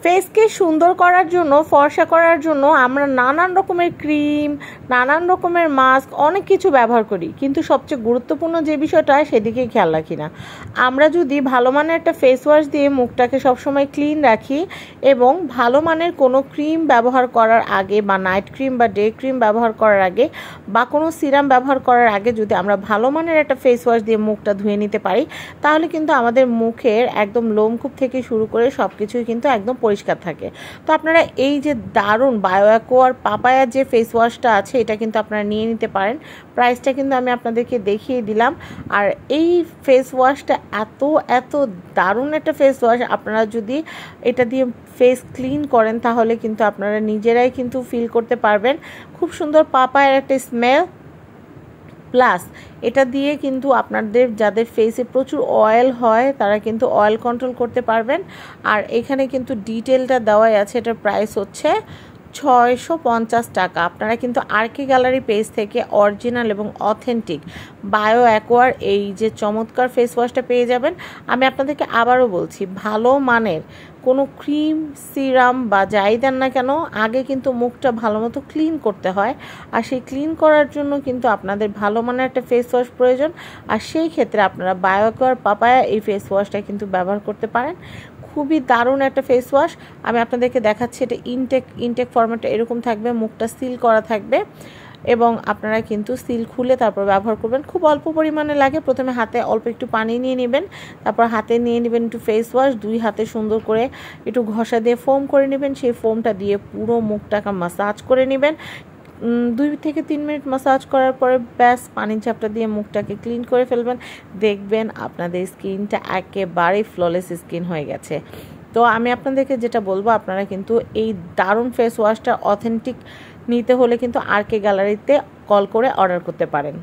ফেসকে সুন্দর করার জন্য, ফর্সা করার জন্য আমরা নানান রকমের ক্রিম, নানান রকমের মাস্ক, অনেক কিছু ব্যবহার করি, কিন্তু সবচেয়ে গুরুত্বপূর্ণ যে বিষয়টা সেদিকেই খেয়াল রাখি না। আমরা যদি ভালো মানের একটা ফেস ওয়াশ দিয়ে মুখটাকে সবসময় ক্লিন রাখি এবং ভালো মানের কোনো ক্রিম ব্যবহার করার আগে বা নাইট ক্রিম বা ডে ক্রিম ব্যবহার করার আগে বা কোনো সিরাম ব্যবহার করার আগে যদি আমরা ভালো মানের একটা ফেস ওয়াশ দিয়ে মুখটা ধুয়ে নিতে পারি, তাহলে কিন্তু আমাদের মুখের একদম লোমকূপ থেকে শুরু করে সব কিছুই কিন্তু একদম পরিষ্কার থাকে। তো আপনারা এই যে দারুণ বায়ো অ্যাকোয়ার পাপায়ার যে ফেস ওয়াশটা আছে, এটা কিন্তু আপনারা নিয়ে নিতে পারেন। প্রাইসটা কিন্তু আমি আপনাদেরকে দেখিয়ে দিলাম। আর এই ফেস ওয়াশটা এত দারুণ একটা ফেস ওয়াশ, আপনারা যদি এটা দিয়ে ফেস ক্লিন করেন তাহলে কিন্তু আপনারা নিজেরাই কিন্তু ফিল করতে পারবেন খুব সুন্দর পাপায়ার একটা স্মেল। প্লাস এটা দিয়ে কিন্তু আপনাদের যাদের ফেসে প্রচুর অয়েল হয় তারা কিন্তু অয়েল কন্ট্রোল করতে পারবেন। আর এখানে কিন্তু ডিটেলটা দেওয়াই আছে, এটার প্রাইস হচ্ছে 650 টাকা। আপনারা কিন্তু আরকে গ্যালারি পেজ থেকে অরিজিনাল এবং অথেন্টিক বায়ো অ্যাকোয়ার এই যে চমৎকার ফেস ওয়াশটা পেয়ে যাবেন। আমি আপনাদেরকে আবারও বলছি, ভালো মানের কোনো ক্রিম, সিরাম বা যাই দেন না কেন, আগে কিন্তু মুখটা ভালো মতো ক্লিন করতে হয়। আর সেই ক্লিন করার জন্য কিন্তু আপনাদের ভালো মানের একটা ফেস ওয়াশ প্রয়োজন। আর সেই ক্ষেত্রে আপনারা বায়ো অ্যাকোয়ার পাপায়া এই ফেস ওয়াশটা কিন্তু ব্যবহার করতে পারেন। খুবই দারুণ একটা ফেস ওয়াশ। আমি আপনাদেরকে দেখাচ্ছি, এটা ইনটেক ফরম্যাটটা এরকম থাকবে, মুখটা সিল করা থাকবে এবং আপনারা কিন্তু সিল খুলে তারপর ব্যবহার করবেন। খুব অল্প পরিমাণে লাগে। প্রথমে হাতে অল্প একটু পানি নিয়ে নেবেন, তারপর হাতে নিয়ে নেবেন একটু ফেস ওয়াশ, দুই হাতে সুন্দর করে একটু ঘষা দিয়ে ফোম করে নেবেন। সেই ফোমটা দিয়ে পুরো মুখটাকে মাসাজ করে নেবেন। 2 থেকে 3 মিনিট মাসাজ করার পরে ব্যাস পানির ঝাপটা দিয়ে মুখটাকে ক্লিন করে ফেলবেন। দেখবেন আপনাদের স্কিনটা একেবারে ফ্ললেস স্কিন হয়ে গেছে। তো আমি আপনাদেরকে যেটা বলবো, আপনারা কিন্তু এই দারুণ ফেস ওয়াশটা অথেন্টিক নিতে হলে কিন্তু আরকে গ্যালারিতে কল করে অর্ডার করতে পারেন।